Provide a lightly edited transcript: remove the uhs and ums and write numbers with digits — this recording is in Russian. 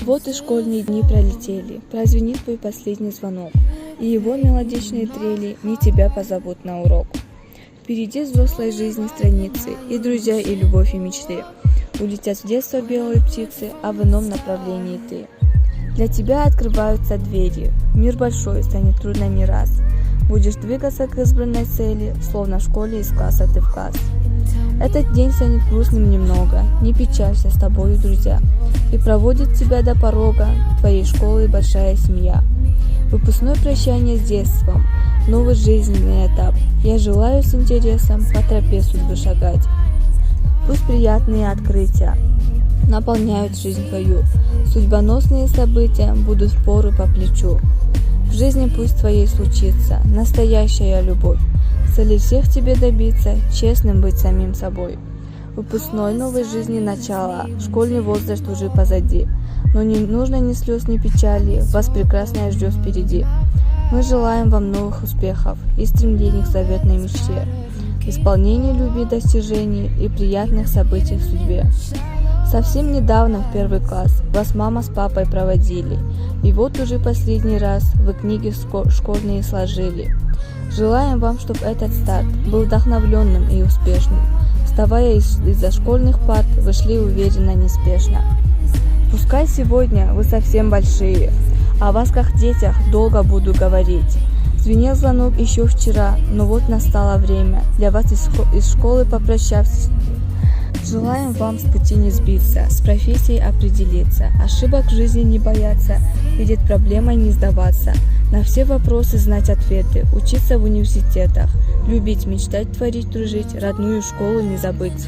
Вот и школьные дни пролетели, прозвенит твой последний звонок, и его мелодичные трели не тебя позовут на урок. Впереди взрослой жизни страницы, и друзья, и любовь, и мечты. Улетят в детство белые птицы, а в ином направлении ты. Для тебя открываются двери, мир большой, станет трудно не раз. Будешь двигаться к избранной цели, словно в школе из класса ты в класс. Этот день станет грустным немного, не печалься, с тобою друзья, и проводит тебя до порога твоей школы большая семья. Выпускное прощание с детством, новый жизненный этап. Я желаю с интересом по тропе судьбы шагать. Пусть приятные открытия наполняют жизнь твою, судьбоносные события будут впору по плечу. В жизни пусть твоей случится настоящая любовь, цели всех тебе добиться, честным быть самим собой. Выпускной новой жизни начало, школьный возраст уже позади, но не нужно ни слез, ни печали, вас прекрасное ждет впереди. Мы желаем вам новых успехов и стремлений к заветной мечте, исполнения любви, достижений и приятных событий в судьбе. Совсем недавно в первый класс вас мама с папой проводили, и вот уже последний раз вы книги школьные сложили. Желаем вам, чтобы этот старт был вдохновленным и успешным. Вставая из-за школьных парт, вы шли уверенно, неспешно. Пускай сегодня вы совсем большие, о вас как детях долго буду говорить. Звенел звонок еще вчера, но вот настало время для вас из школы попрощаться. Желаем вам с пути не сбиться, с профессией определиться, ошибок в жизни не бояться, видеть проблемой не сдаваться, на все вопросы знать ответы, учиться в университетах, любить, мечтать, творить, дружить, родную школу не забыть.